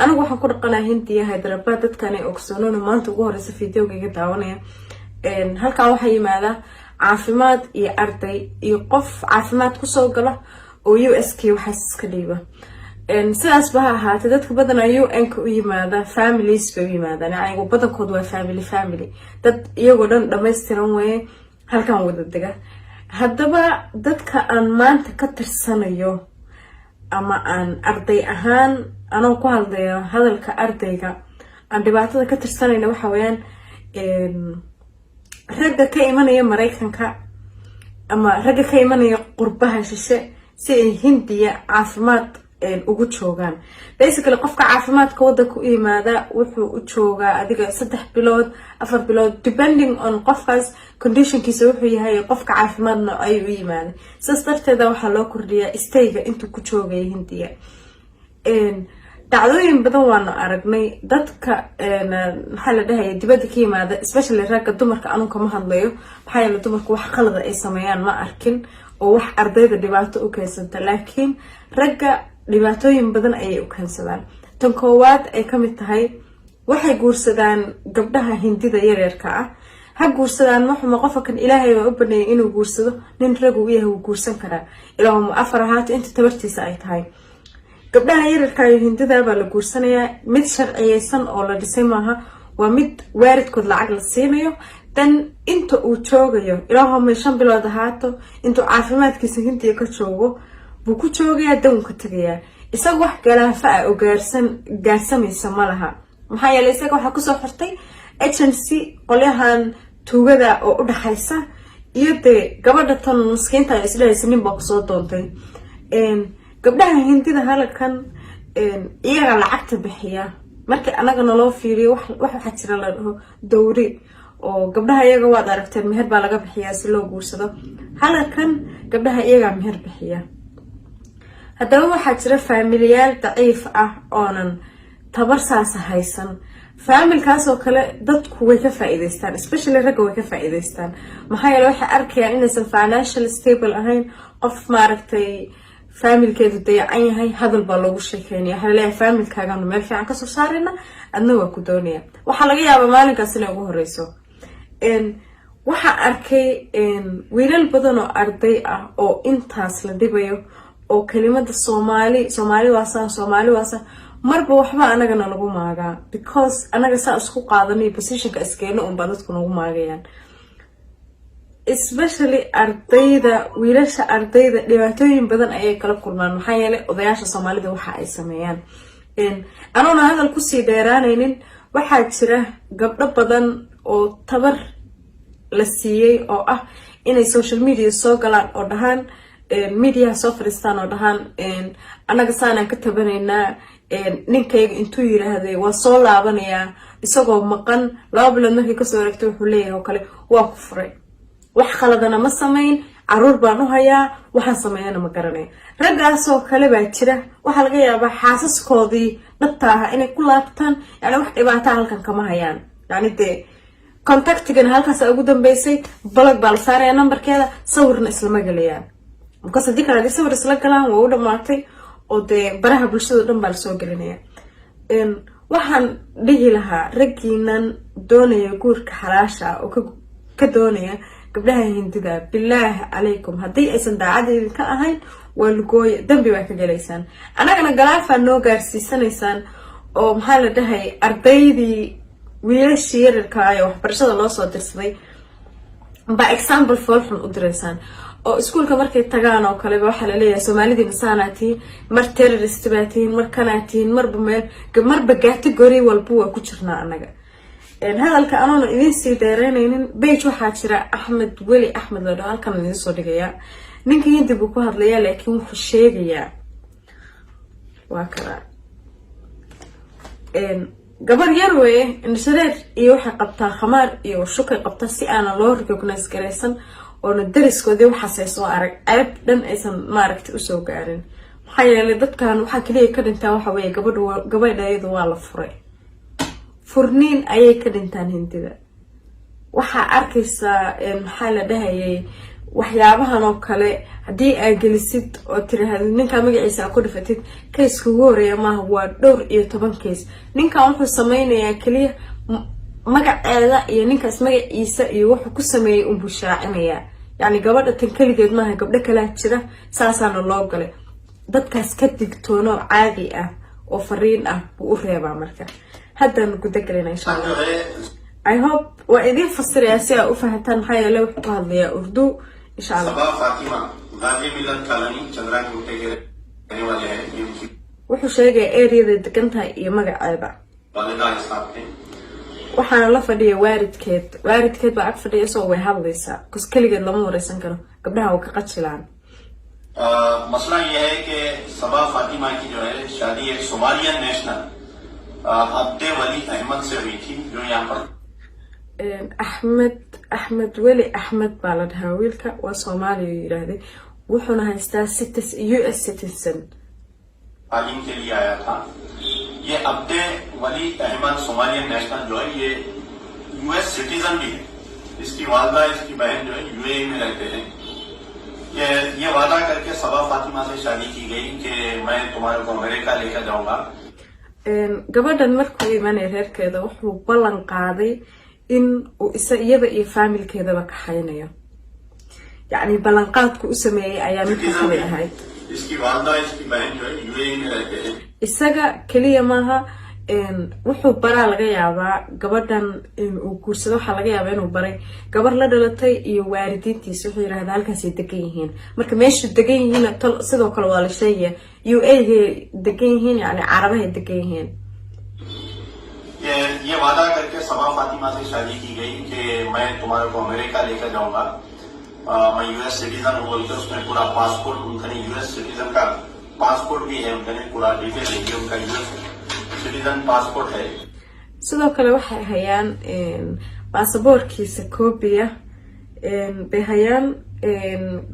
أنا waxaan ku dhaqanaa Hindiya Hyderabad dadkan ay ogsoonaan maanta ugu horeysa fiidiyowga daawanaya halka waxa yimaada caafimaad iyo arday iyo qof caafimaad ku soo gala oo USK waxa iska dhiiba sidaas baa ahaatay dadka badan ay UN-ka u yimaada families bay yimaadaan ayagu badankood waa family dad iyagoo dhan dhameystiran way halkan wada dega haddaba dadka aan maanta ka tirsanayo ama aan arday ahaan anoo ku hadlayo hadalka ardayga aan dhibaatada ka tirsanayna waxa weeyaan ragga ka imanaya Mareykanka ama ragga ka imanaya qurbaha shishe si ay Hindiya caafimaad ugu joogaan basically qofka caafimaadka waddanka u yimaada wuxuu u joogaa adiga 3 bilood 4 bilood depending on qofkaas conditionkiisa wuxuu yahay qofka caafimaadna ay u yimaada sidaas darteeda waxa loo kordhiyaa stayga intuu ku joogay Hindiya dacdooyin badan waan aragnay dadka maxaa la dhahay dibadda ka yimaada especially ragga dumarka anu kama hadlayo maxaa yeelay dumarku wax qalad ay sameeyaan ma arkin oo wax ardayda dhibaato u keensanta laakiin ragga dhibaatooyin badan ayay u keensadaan tan koowaad ay ka mid tahay waxay guursadaan gabdhaha Hindida yaryarka ah ha guursadaan waxuma qofka kan Ilaahay waa u baneeyay inuu guursado nin rag uu yahay uu guursan karaa ilaa uu afar ahaat inta tabartiisa ay tahay gabdhaha yaryarka ah Hindida baa la guursanayaa mid sharciyeysan oo la dhisay maaha waa mid waaridkood lacag la siinayo tan inta uu joogayo ilaa 5 bilood ahaato inta caafimaadkiisa Hindiya ka joogo buu ku joogayaa danka tagayaa isaga wax galaafa ah oo gaarsamaysa malaha maxaa yeelay isaga waxa ku soo xirtay agency qolyahan tuugada oo u dhaxaysa iyo gabadha tan miskiinta ay isleeysan nin baa ku soo doontay gabdhaha Hindida halkan iyaga lacagta bixiya markii anaga naloo fiiriyo wax waxa jira la dhaho dowri oo gabdhaha iyaga waad aragteen meher baa laga bixiyaa si loo guursado halkan gabdhaha iyaga meher bixiya haddaba waxaa jira familiyaal daciif ah oonan tabar saas haysan familkaas oo kale dadku way ka faa'iideystaan especially ragga way ka faa'iideystaan maxaa yeelay waxa arkayaan inaysan financial stable ahayn qof maaragtay familkeedu dayacan yahay hadal baa loogu sheekeynaya waxa leeyahay familkaaga meel fiican ka soo saarina adna waa ku doonaya waxa laga yaabaa maalinkaas inay ugu horeyso waxa arkay wiilal badan oo arday ah oo intaas la dhibayo oo kelimada Soomaali waasa marba waxba anagana lagu maagaa because anaga saa isku qaadanay positionka iskeeno baa dadku nagu maagayaan especially ardayda wiilasha ardayda dhibaatooyin badan ayay kala kulmaan maxaa yeelay odayaasha Soomaalida waxa ay sameeyaan anoona hadal ku sii dheeraanaynin waxa jira gabdho badan oo tabar la siiyay oo ah inay social media soo galaan oo dhahaan media soo fariistaan oo dhahaan anaga saanaan ka tabanaynaa ninkayga intuu yiraahday waa soo laabanayaa isagoo maqan 2 bilood markii ka soo wareegtay wuxuu leeyahay oo kale waa ku furay wax qaladana ma sameyn caruur baan u hayaa waxaan sameeyana ma garanay raggaas oo kale baa jira waxa laga yaabaa xaasaskoodii dhabta ah inay ku laabtaan yani wax dhibaato halkan kama hayaan yani contactigan halkaas ugu dambeysay balag baa la saaraya numberkeeda sawirna isla magalayaan because hadii kale sawir isla galaan waa u dhamaatay oo baraha bulshada dhan baa la soo gelinaya waxaan dhihi lahaa raggiinan doonaya guurka xalaasha oo ka doonaya gabdhaha Hindida bilaahi calaykum hadii aysan daacadeen ka ahayn waa lugooy dambi baa ka galeysaan anagana galaafa noo gaarsiisanaysaan oo maxaa la dhahay ardaydii wiilasha yararka ah oo waxbarashada loo soo dirsaday ba example folxun u direysaan oo iskuulka markay tagaan oo kale waxa la leeyahay Soomaalida saanaati mar terrorist baatiin mar kanaatiin marba category walba waa ku jirnaa anaga hadalka anoona idin sii dheeraynaynin page waxa jira Axmed Weli Axmed loo halkan idin soo dhigaya ninka Hindi buu ku hadlayaa laakiin wuxuu sheegayaa waa kala gabar yar weeye in shareer iyo waxa qabtaa khamaar iyo shukay qabta si aan loo recognize gareysan oo dariskoodii waxa soo arag ayb dhan aysan maaragtay u soo gaarin maxaa yeelay dadkan waxa kaliya ka dhintaa waxa weeye gabadheedu waa la furay furniin ayay ka dhintaan Hindida waxa arkaysa maxaa la dhahayay waxyaabahan oo kale haddii aad gelisid oo tiraahdo ninka magaciisa ku dhifatid case ugu horeeya maaha waa dhowr iyo 10 case ninka wuxuu sameynayaa kaliya magaceeda iyo ninkaas magaciisa iyo wuxuu ku sameeyay uu bushaacinaya yani gabadha tan kaligeed maaha gabdho kala jira saasaana loo galay dadkaas ka digtoono caadi ah oo fariin ah buu u reebaa marka haddaan guda galina insha Allah I hope waa idin fasiraya si aad u fahantaan maxaa yeelay wuxuu ku hadlayaa urdu insha Allah sabaa Fatima gaadi milan kalani Chandran Gupta ke रहने वाले हैं wuxuu sheegay area degan tahay iyo magaceeda walida isqaabtay waxaana la fadhiya waalidkeed baa ag fadhiya soo way hadlaysaa kus kaligeed lama wareysan karo gabdhaha waa ka qajilaan मसला ये है कि सबा फातिमा की जो है शादी एक सोमालियन नेशनल अब्दे वली अहमद से हुई थी जो यहाँ पर axmed weli axmed baa la dhahaa wiilka waa Soomaaliya yiraahday wuxuuna haystaa US citizen तालीम के लिए आया था ये अब्दे वली अहमद सोमालियन नेशनल जो है ये US सिटीजन भी है इसकी वालदा इसकी बहन जो है UAE में रहते हैं ये वादा करके सबा फातिमा से शादी की गई कि मैं तुम्हारे को अमेरिका लेकर जाऊंगा gabadhan markuu imanay reerkeeda wuxuu ballan qaaday in uu iyada iyo familkeedaba ka haynayo yani ballan qaadku u sameeyay ayaa mid ka mid ahayd इसकी वालदा इसकी बहन जो है UAE में रहते हैं isaga kaliya maaha wuxuu baraa laga yaabaa gabadhan uu guursado waxa laga yaabaa inuu baray gabar la dhalatay iyo waalidiintiisa wuxuu yiraahdaa halkaas ay degan yihiin marka meesha degan yihiin sidoo kale waa la sheegay UAE degan yihiin yani carabaha degan yihiin ये वादा करके सबा फातिमा से शादी की गई कि मैं तुम्हारे को अमेरिका लेकर जाऊंगा मैं US सिटीजन हूँ बोलकर उसमें पूरा पासपोर्ट उनका US सिटीजन का पासपोर्ट भी है उनका पूरा डिटेल है उनका US सिटीजन पासपोर्ट है sidoo kale waxay hayaan baasaboorkiisa koobiya bay hayaan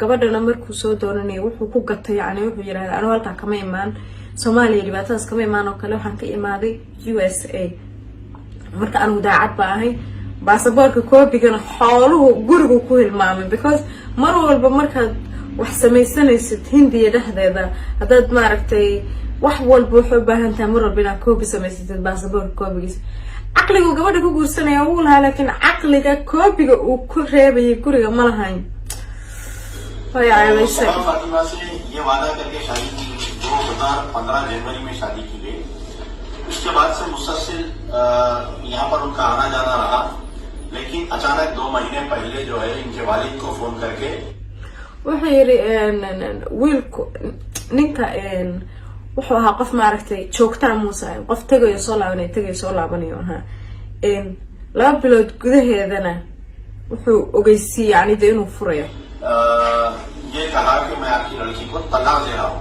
gabadhana markuu soo doonanay wuxuu ku gatay yani wuxuu yiraahdaa anigu halka kama imaan Soomaaliya dhibaatadaas kama imaan oo kale waxaan ka imaaday USA marka aan daacad baa ahay baasaboorka koobigana xooluhu gurigu ku hilmaamay because mar walba markaad wax samaysanaysid Hindiya dhexdeeda hadaad maaragtay wax walba wuxuu baahan tahay mar walba inaad koobi samaysatid baasaboorka koobigiisa aqligu gabadha ku guursanaya wuu lahaa laakiin aqliga koobiga uu ku reebay guriga ma lahayn way ayayse Fatima से ये वादा करके शादी की 2015 जनवरी में शादी की गई उसके बाद से मुसलसल यहाँ पर उनका आना जाना रहा लेकिन अचानक 2 महीने पहले जो है इनके वालिद को फोन करके wuxuu yiri wiilku ninka wuxuu ahaa qof maaragtay joogtaa Muuse qof tagayo soo laabanayo ahaa 2 bilood gudaheedana wuxuu ogeysiyay yani inuu furayo ये कहा कि मैं आपकी लड़की को तलाक दे रहा हूँ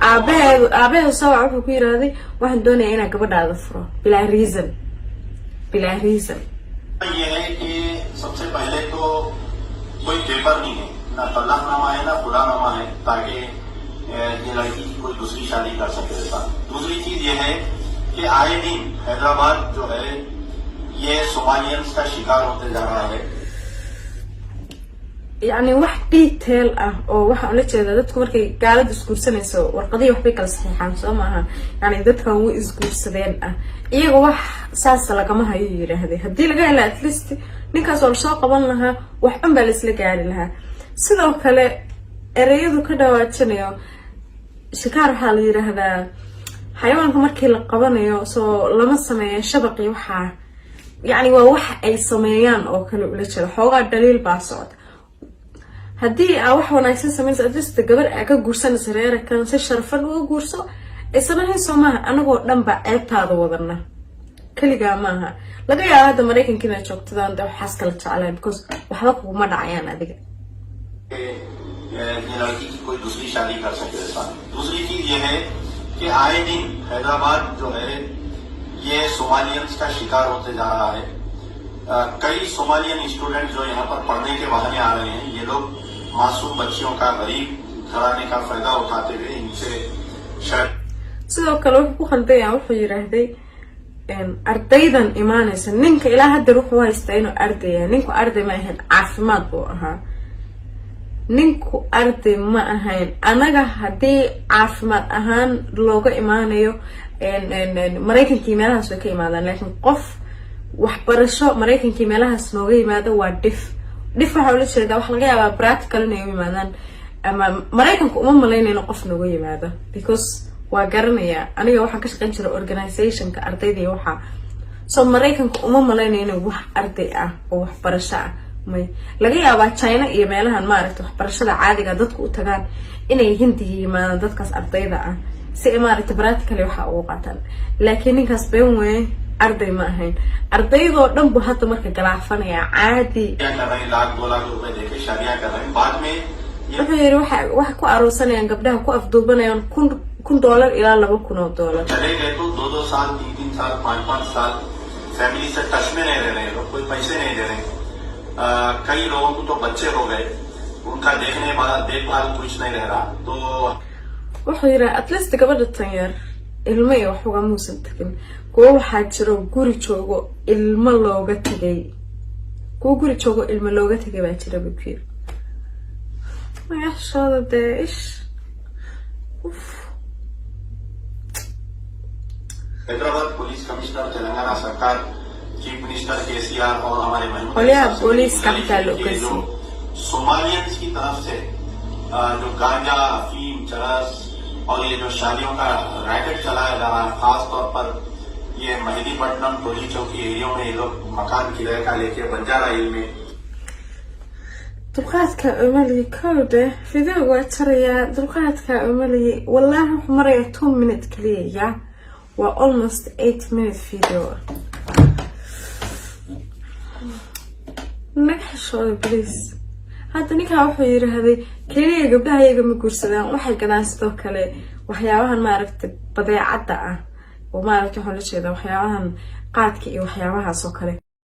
aabaheedu soo wuxuu ku yiraahday waxaan doonayaa inaan gabadhaada furo bilaa reason ये है कि सबसे पहले तो कोई पेपर नहीं है ना तलाकनामा है ना खुलानामा है ताकि ये लड़की की कोई दूसरी शादी कर सके ऐसा दूसरी चीज ये है कि आए दिन हैदराबाद जो है ये सोमालियंस का शिकार होते जा रहा है يعني wax detail ah oo waxa la jeedaa dadku markay gaalada isguursanayso warqadii wax bay kala saxiixaan soo maaha yani dadkan way isguursadeen ah iyaga wax saas lagama hayo yiraahdee hadii laga helo at least ninkaas oo soo qaban lahaa wax un baa la isla gaari lahaa sidoo kale ereyadu ka dhawaajinayo shikaar waxa la yiraahdaa xayawaanka markii la qabanayo soo lama sameeyo shabaqi waxa yani waa wax ay sameeyaan oo kale ula jeedo xoogaa daliil baa socda hadii aa wax wanaagsan sameeyay adista gabar ay ka guursanayso reerkan si sharafan u guurso isna hayso ma anagoo dhanba ceebtaada wadana kaliga maaha laga yaabo hada Mareykanka inay joogtadaan dad waxaas kala jeclaan because waxba kuma dhacayaan adiga ये लड़की की कोई दूसरी शादी कर सके ऐसा दूसरी चीज ये है कि आए दिन हैदराबाद जो है ये सोमालियंस का शिकार होते जा रहा है कई सोमालियन स्टूडेंट जो यहाँ पर पढ़ने के बहाने आ रहे हैं ये लोग मासूम बच्चियों का गरीब घराने का फायदा उठाते हुए इनसे शायद sidoo kale wuxuu ku khaldayaa wuxuu yiraahday ardaydan imaanaysa ninka ilaa hadda wuxuu haystaa inuu arday yahay ninku arday ma ahan caafimaad buu ahaa ninku arday ma ahayn anaga hadii caafimaad ahaan looga imaanayo Mareykankii meelahaas way ka imaadaan laakiin qof waxbarasho Mareykankii meelahaas nooga yimaado waa dif waxa la sheegaa wax laga yaabaa practical inay yimaadaan ama Mareykanku uma maleynayno qof nooga yimaado because waa garanaya aniga waxaan ka shaqeyn jiray organization-ka ardayda waxa soo Mareykanku uma maleynayno wax arday ah oo waxbarasho ah may laga yaabaa China iyo meelahan ma aragto waxbarashada caadiga dadku u tagaan inay Hindiga yimaadaan dadkaas ardayda ah si ma aragto practical waxa uu qaataan laakiin ninkaas been way arday ma ahayn ardaydoo dhan buu hadda marka galaafanaya caadi wuxuu yiri wax ku aroosanayaan gabdhaha ku afduubanayaan $1,000 ilaa $2,000 चले गए तो 2 साल 3 साल 5 साल फैमिली से टच में नहीं रह रहे लोग कोई पैसे नहीं दे रहे कई लोगों को तो बच्चे हो गए उनका देखभाल कुछ नहीं रह रहा तो wuxuu yiri at least gabadha tan yar ilmo iyo wax uga muusan tagin kuwa waxa jiro guri joogo ilmo looga tagay baa jira bukir ma yashada deesh Hyderabad police commissioner Telangana सरकार चीफ मिनिस्टर केसीआर और हमारे police capital सोमालियंस की तरफ से जो गांजा अफीम चरस और ये जो शादियों का रैकेट चलाया जा रहा है खास तौर पर ये मेहदीपट्टनम टोली चौकी एरिया में ये लोग मकान किराए का लेके बंजारा हिल में dulqaadka umaliye kowde fideoga waa tarayaa dulqaadka umaliye wallahi wuxuu maraya 2 minutes kaliya waa almost 8 minute video naxashooda please hadda ninka wuxuu yiraahday kaliya gabdhaha iyaga ma guursadaan waxay gadaan sidoo kale waxyaabahan ma aragtay badeecada ah oo ma aragtay waxa la jeedaa waxyaabahan qaadka iyo waxyaabahaas oo kale